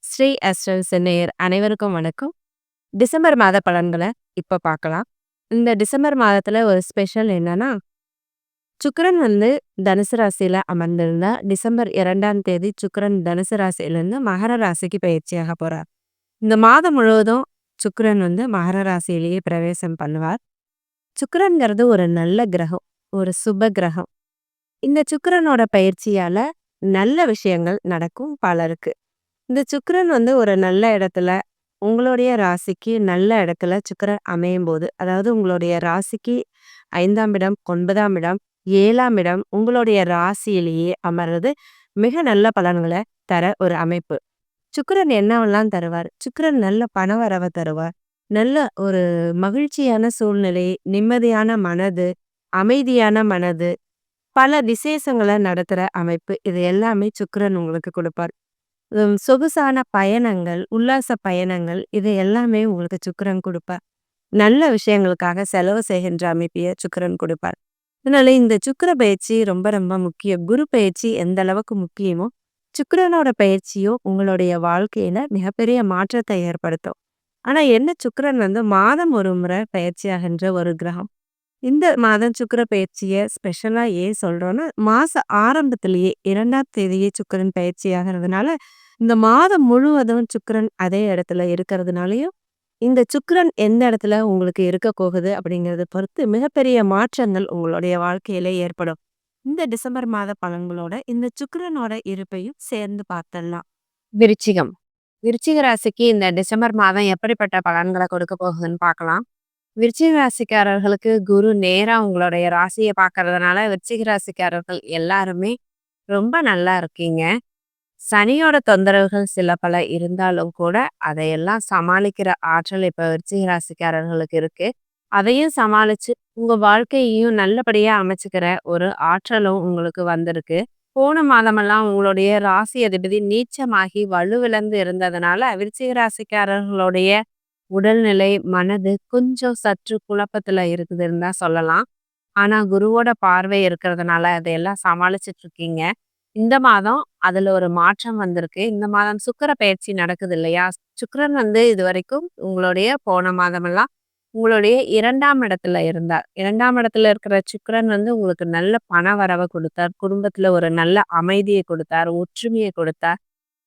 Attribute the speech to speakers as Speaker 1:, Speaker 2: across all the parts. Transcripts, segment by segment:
Speaker 1: ஸ்ரீ அஸ்ட்ரல்ஸ் நேயர் அனைவருக்கும் வணக்கம். டிசம்பர் மாத பலன்கள இப்ப பார்க்கலாம். இந்த டிசம்பர் மாதத்துல ஒரு ஸ்பெஷல் என்னன்னா, சுக்கிரன் தனுசு ராசியில அமர்ந்திருந்தா, டிசம்பர் 2ஆம் தேதி சுக்கிரன் தனுசு ராசியிலிருந்து மகர ராசிக்கு பயிற்சியாக போறார். இந்த மாதம் முழுவதும் சுக்கிரன் மகர ராசியிலேயே பிரவேசம் பண்ணுவார். சுக்கிரன்ங்கிறது ஒரு நல்ல கிரகம். ஒரு சுப கிரகம். இந்த சுக்கிரனோட பயிற்சியால நல்ல விஷயங்கள் நடக்கும் பலருக்கு. இந்த சுக்கிரன் ஒரு நல்ல இடத்துல, உங்களுடைய ராசிக்கு நல்ல இடத்துல சுக்கிரன் அமையும்போது, அதாவது உங்களுடைய ராசிக்கு 5ஆம் இடம், 9ஆம் இடம், 7ஆம் இடம் உங்களுடைய ராசியிலேயே அமர்றது மிக நல்ல பலன்கள தர ஒரு அமைப்பு. சுக்கிரன் என்னவெல்லாம் தருவார்? சுக்கிரன் நல்ல பணவரவ தருவார். நல்ல ஒரு மகிழ்ச்சியான சூழ்நிலை, நிம்மதியான மனது, அமைதியான மனது, பல விசேஷங்கள நடத்துற அமைப்பு. இது எல்லாமே சுக்கிரன் உங்களுக்கு குடுப்பார். சொகுசான பயணங்கள், உல்லாச பயணங்கள் இது எல்லாமே உங்களுக்கு சுக்கிரன் குடுப்பார். நல்ல விஷயங்களுக்காக செலவு செய்கின்ற அமைப்பைய சுக்கிரன் குடுப்பார். அதனால இந்த சுக்கிர பயிற்சி ரொம்ப ரொம்ப முக்கியம். குரு பயிற்சி எந்த அளவுக்கு முக்கியமோ, சுக்கிரனோட பயிற்சியும் உங்களுடைய வாழ்க்கையில மிகப்பெரிய மாற்றத்தை ஏற்படுத்தும். ஆனா என்ன சுக்கிரன் மாதம் ஒரு முறை பயிற்சியாகின்ற ஒரு கிரகம். இந்த மாதம் சுக்கிர பயிற்சிய ஸ்பெஷலா ஏன் சொல்றோம்னா, மாச ஆரம்பத்திலேயே 2ஆம் தேதியே சுக்கிரன் பயிற்சியாகிறதுனால, இந்த மாதம் முழுவதும் சுக்கிரன் அதே இடத்துல இருக்கிறதுனாலயும், இந்த சுக்கிரன் எந்த இடத்துல உங்களுக்கு இருக்க போகுது அப்படிங்கிறத பொறுத்து மிகப்பெரிய மாற்றங்கள் உங்களுடைய வாழ்க்கையில ஏற்படும். இந்த டிசம்பர் மாத பலன்களோட இந்த சுக்கிரனோட இருப்பையும் சேர்ந்து பார்த்தரலாம். விருச்சிகம். விருச்சிக ராசிக்கு இந்த டிசம்பர் மாதம் எப்படிப்பட்ட பலன்கள கொடுக்க போகுதுன்னு பார்க்கலாம். விருச்சிக ராசிக்காரர்களுக்கு குரு நேரா உங்களுடைய ராசிய பார்க்கறதுனால, விருச்சிக ராசிக்காரர்கள் எல்லாருமே ரொம்ப நல்லா இருக்கீங்க. சனியோட தொந்தரவுகள் சில பல இருந்தாலும் கூட, அதையெல்லாம் சமாளிக்கிற ஆற்றல் இப்ப விருச்சிக ராசிக்காரர்களுக்கு இருக்கு. அதையும் சமாளிச்சு, உங்க வாழ்க்கையையும் நல்லபடியா அமைச்சுக்கிற ஒரு ஆற்றலும் உங்களுக்கு வந்திருக்கு. போன மாதமெல்லாம் உங்களுடைய ராசி அதிபதி நீச்சமாகி வலுவிழந்து இருந்ததுனால, விருச்சிக ராசிக்காரர்களுடைய உடல்நிலை, மனது கொஞ்சம் சற்று குழப்பத்துல இருக்குதுன்னு தான் சொல்லலாம். ஆனா குருவோட பார்வை இருக்கிறதுனால அதையெல்லாம் சமாளிச்சுட்டு இருக்கீங்க. இந்த மாதம் அதுல ஒரு மாற்றம் வந்திருக்கு. இந்த மாதம் சுக்கிர பெயர்ச்சி நடக்குது இல்லையா? சுக்கிரன் இதுவரைக்கும் உங்களுடைய போன மாதமெல்லாம் உங்களுடைய 2ஆம் இடத்துல இருந்தார். 2ஆம் இடத்துல இருக்கிற சுக்கிரன் உங்களுக்கு நல்ல பண வரவ குடுத்தார். குடும்பத்துல ஒரு நல்ல அமைதிய குடுத்தார். ஒற்றுமைய குடுத்தார்.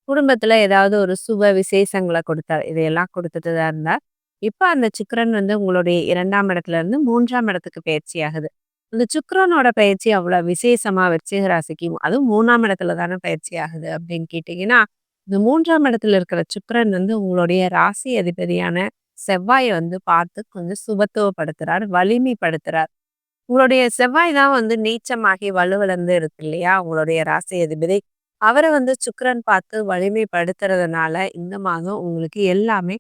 Speaker 1: குடும்பத்துல ஏதாவது ஒரு சுப விசேஷங்கள கொடுத்தார். இதையெல்லாம் கொடுத்துட்டு தான் இருந்தார். இப்ப அந்த சுக்கிரன் உங்களுடைய 2ஆம் இடத்துல இருந்து 3ஆம் இடத்துக்கு பயிற்சி ஆகுது. இந்த சுக்கிரனோட பயிற்சி அவ்வளவு விசேஷமா விருச்சிக ராசிக்கு அதுவும் 3ஆம் இடத்துல தானே பயிற்சி ஆகுது அப்படின்னு கேட்டீங்கன்னா, இந்த 3ஆம் இடத்துல இருக்கிற சுக்கிரன் உங்களுடைய ராசி அதிபதியான செவ்வாய பார்த்து கொஞ்சம் சுபத்துவப்படுத்துறார், வலிமைப்படுத்துறார். உங்களுடைய செவ்வாய் தான் நீச்சமாகி வலுவிழந்து இருக்கு இல்லையா? உங்களுடைய ராசி அதிபதி. அவர சுக்கிரன் பார்த்து வலிமைப்படுத்துறதுனால, இந்த மாதம் உங்களுக்கு எல்லாமே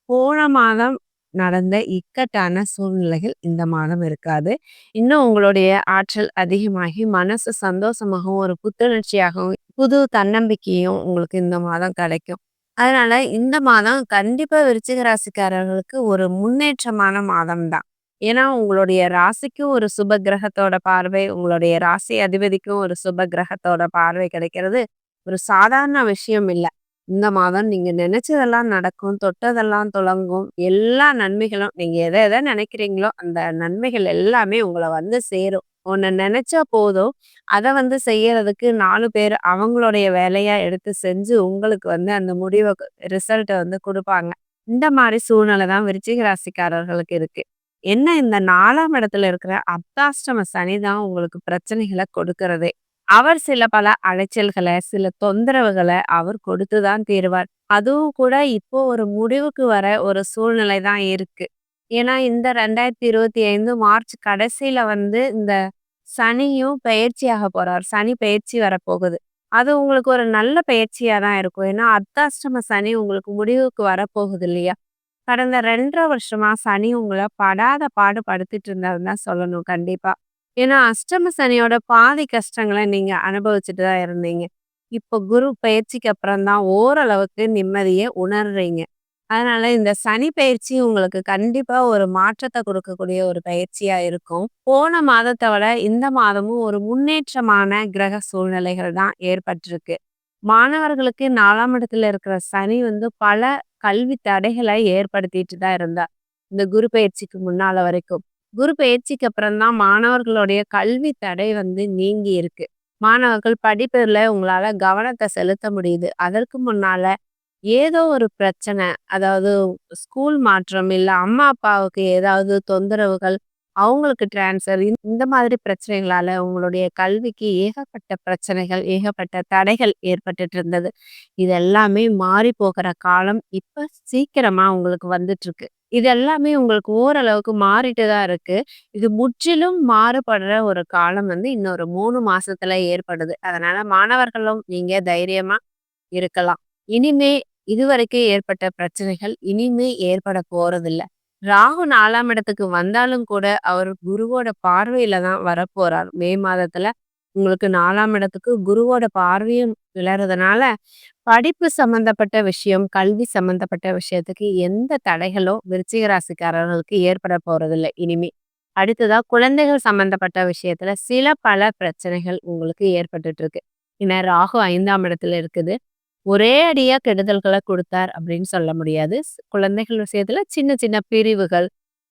Speaker 1: போன மாதம் நடந்த இக்கட்டான சூழ்நிலைகள் இந்த மாதம் இருக்காது. இன்னும் உங்களுடைய ஆற்றல் அதிகமாகி, மனசு சந்தோஷமாகவும், ஒரு புத்துணர்ச்சியாகவும், புது தன்னம்பிக்கையும் உங்களுக்கு இந்த மாதம் கிடைக்கும். அதனால இந்த மாதம் கண்டிப்பா விருச்சிக ராசிக்காரர்களுக்கு ஒரு முன்னேற்றமான மாதம் தான். ஏன்னா, உங்களுடைய ராசிக்கும் ஒரு சுப கிரகத்தோட பார்வை, உங்களுடைய ராசி அதிபதிக்கும் ஒரு சுப கிரகத்தோட பார்வை கிடைக்கிறது, ஒரு சாதாரண விஷயம் இல்ல. இந்த மாதம் நீங்க நினைச்சதெல்லாம் நடக்கும், தொட்டதெல்லாம் துலங்கும். எல்லா நன்மைகளும் நீங்க எத எத நினைக்கிறீங்களோ, அந்த நன்மைகள் எல்லாமே உங்கள சேரும். ஒண்ணு நினைச்சா போதும், அத செய்யறதுக்கு 4 பேர் அவங்களுடைய வேலையா எடுத்து செஞ்சு, உங்களுக்கு அந்த முடிவ ரிசல்ட்ட குடுப்பாங்க. இந்த மாரி சூழ்நிலை தான் விருச்சிக ராசிக்காரர்களுக்கு இருக்கு. என்ன இந்த 4ஆம் இடத்துல இருக்கிற அர்த்தாஷ்டம சனி தான் உங்களுக்கு பிரச்சனைகள கொடுக்கிறதே. அவர் சில பல அலைச்சல்கள, சில தொந்தரவுகள அவர் கொடுத்து தான் தீருவார். அதுவும் கூட இப்போ ஒரு முடிவுக்கு வர ஒரு சூழ்நிலை தான் இருக்கு. ஏன்னா, இந்த 2025 மார்ச் கடைசியில இந்த சனியும் பெயர்ச்சியாக போறார். சனி பெயர்ச்சி வரப்போகுது. அது உங்களுக்கு ஒரு நல்ல பெயர்ச்சியா தான் இருக்கும். ஏன்னா, அர்த்தாஷ்டம சனி உங்களுக்கு முடிவுக்கு வரப்போகுது இல்லையா? கடந்த 2 1/2 வருஷமா சனி உங்கள படாத பாடு படுத்திட்டு இருந்தாருன்னு தான் சொல்லணும் கண்டிப்பா. ஏன்னா அஷ்டம சனியோட பாதி கஷ்டங்கள நீங்க அனுபவிச்சுட்டு தான் இருந்தீங்க. இப்போ குரு பயிற்சிக்கு அப்புறம் தான் ஓரளவுக்கு நிம்மதிய உணர்றீங்க. அதனால இந்த சனி பயிற்சி உங்களுக்கு கண்டிப்பா ஒரு மாற்றத்த கொடுக்கக்கூடிய ஒரு பயிற்சியா இருக்கும். போன மாதத்த விட இந்த மாதமும் ஒரு முன்னேற்றமான கிரக சூழ்நிலைகள் தான் ஏற்பட்டிருக்கு. மாணவர்களுக்கு 4ஆம் இடத்துல இருக்கிற சனி வந்து பல கல்வி தடைகளை ஏற்படுத்திட்டு தான் இருந்தார். இந்த குரு பெயர்ச்சிக்கு முன்னால வரைக்கும். குரு பெயர்ச்சிக்கு அப்புறம் தான் மாணவர்களுடைய கல்வி தடை வந்து நீங்கி இருக்கு. மாணவர்கள் படிப்புல உங்களால கவனத்த செலுத்த முடியுது. அதற்கு முன்னால ஏதோ ஒரு பிரச்சனை, அதாவது ஸ்கூல் மாற்றம், இல்ல அம்மா, அப்பாவுக்கு ஏதாவது தொந்தரவுகள், அவங்களுக்கு ட்ரான்ஸ்ஃபர் இந்த மாதிரி பிரச்சனைகளால உங்களுடைய கல்விக்கு ஏகப்பட்ட பிரச்சனைகள், ஏகப்பட்ட தடைகள் ஏற்பட்டுட்டு இருந்தது. இது எல்லாமே மாறி போகிற காலம் இப்ப சீக்கிரமா உங்களுக்கு வந்துட்டுருக்கு. இது எல்லாமே உங்களுக்கு ஓரளவுக்கு மாறிட்டு தான் இருக்கு. இது முற்றிலும் மாறுபடுற ஒரு காலம் வந்து இன்னொரு 3 மாசத்துல ஏற்படுது. அதனால மாணவர்களும் நீங்க தைரியமா இருக்கலாம். இனிமே இதுவரைக்கும் ஏற்பட்ட பிரச்சனைகள் இனிமே ஏற்பட போறதில்ல. ராகு 4ஆம் இடத்துக்கு வந்தாலும் கூட, அவர் குருவோட பார்வையில தான் வரப்போறார். மே மாதத்துல உங்களுக்கு 4ஆம் இடத்துக்கு குருவோட பார்வையும் விழறதுனால, படிப்பு சம்மந்தப்பட்ட விஷயம், கல்வி சம்மந்தப்பட்ட விஷயத்துக்கு எந்த தடைகளும் விருச்சிக ராசிக்காரர்களுக்கு ஏற்பட போறதில்ல இனிமே. அடுத்ததா குழந்தைகள் சம்மந்தப்பட்ட விஷயத்துல சில பல பிரச்சனைகள் உங்களுக்கு ஏற்பட்டுட்டு இருக்கு. ஏன்னா ராகு 5ஆம் இடத்துல இருக்குது. ஒரே அடியா கெடுதல்கள குடுத்தார் அப்படின்னு சொல்ல முடியாது. குழந்தைகள் விஷயத்துல சின்ன சின்ன பிரிவுகள்,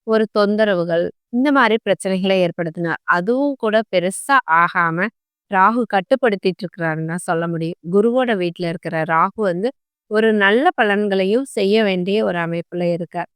Speaker 1: ஒரு தொந்தரவுகள், இந்த மாரி பிரச்சனைகள ஏற்படுத்தினார். அதுவும் கூட பெருசா ஆகாம ராகு கட்டுப்படுத்திட்டு இருக்கிறாருன்னு தான் சொல்ல முடியும். குருவோட வீட்ல இருக்கிற ராகு வந்து ஒரு நல்ல பலன்களையும் செய்ய வேண்டிய ஒரு அமைப்புல இருக்கார்.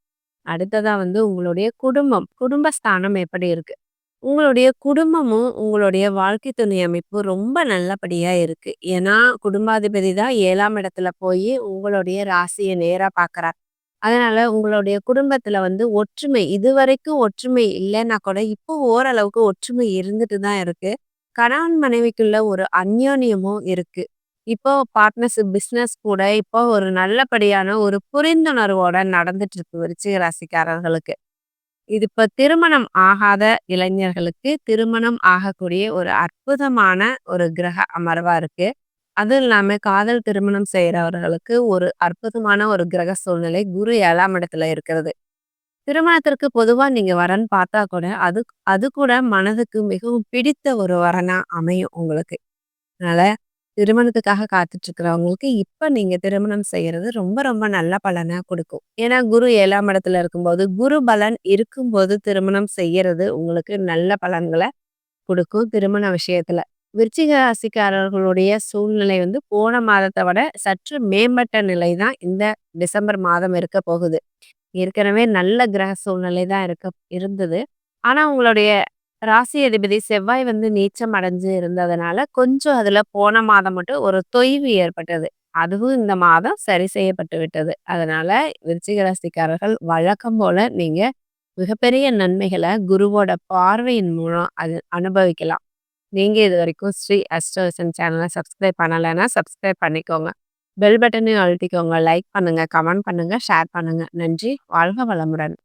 Speaker 1: அடுத்ததா வந்து உங்களுடைய குடும்பம், குடும்பஸ்தானம் எப்படி இருக்கு? உங்களுடைய குடும்பமும், உங்களுடைய வாழ்க்கை துணை அமைப்பு ரொம்ப நல்லபடியா இருக்கு. ஏன்னா, குடும்பாதிபதி தான் 7ஆம் இடத்துல போயி உங்களுடைய ராசிய நேரா பார்க்குறார். அதனால உங்களுடைய குடும்பத்துல வந்து ஒற்றுமை இதுவரைக்கும் ஒற்றுமை இல்லன்னா கூட, இப்போ ஓரளவுக்கு ஒற்றுமை இருந்துட்டு தான் இருக்கு. கணவன் மனைவிக்குள்ள ஒரு அந்யோன்யமும் இருக்கு. இப்போ பார்ட்னர்ஷிப் பிசினஸ் கூட இப்போ ஒரு நல்லபடியான ஒரு புரிந்துணர்வோட நடந்துட்டு இருக்கு விருச்சிக ராசிக்காரர்களுக்கு. இது இப்ப திருமணம் ஆகாத இளைஞர்களுக்கு திருமணம் ஆகக்கூடிய ஒரு அற்புதமான ஒரு கிரக அமர்வா இருக்கு. அதுவும் இல்லாம காதல் திருமணம் செய்றவர்களுக்கு ஒரு அற்புதமான ஒரு கிரக சூழ்நிலை குரு 7ஆம் இடத்துல இருக்கிறது. திருமணத்திற்கு பொதுவா நீங்க வரன் பார்த்தா கூட, அது அது கூட மனதுக்கு மிகவும் பிடித்த ஒரு வரனா அமையும் உங்களுக்கு. அதனால திருமணத்துக்காக காத்துட்டு இருக்கிறவங்களுக்கு இப்ப நீங்க திருமணம் செய்யறது ரொம்ப ரொம்ப நல்ல பலனா கொடுக்கும். ஏன்னா குரு 7ஆம் இடத்துல இருக்கும்போது, குரு பலன் இருக்கும்போது திருமணம் செய்யறது உங்களுக்கு நல்ல பலன்கள கொடுக்கும் திருமண விஷயத்துல. விருச்சிக ராசிக்காரர்களுடைய சூழ்நிலை வந்து போன மாதத்த விட சற்று மேம்பட்ட நிலை தான் இந்த டிசம்பர் மாதம் இருக்க போகுது. ஏற்கனவே நல்ல கிரக சூழ்நிலை தான் இருந்தது. ஆனா உங்களுடைய ராசி அதிபதி செவ்வாய் வந்து நீச்சம் அடைஞ்சு இருந்ததுனால, கொஞ்சம் அதுல போன மாதம் மட்டும் ஒரு தொய்வு ஏற்பட்டது. அதுவும் இந்த மாதம் சரி செய்யப்பட்டு விட்டது. அதனால விருச்சிக ராசிக்காரர்கள் வழக்கம் போல நீங்க மிகப்பெரிய நன்மைகள குருவோட பார்வையின் மூலம் அது அனுபவிக்கலாம். நீங்க இதுவரைக்கும் ஸ்ரீ அஸ்ட்ரோவிஷன் சேனல சப்ஸ்கிரைப் பண்ணலன்னா, சப்ஸ்கிரைப் பண்ணிக்கோங்க. பெல் பட்டனையும் அழுத்திக்கோங்க. லைக் பண்ணுங்க, கமெண்ட் பண்ணுங்க, ஷேர் பண்ணுங்க. நன்றி. வாழ்க வளமுடன்.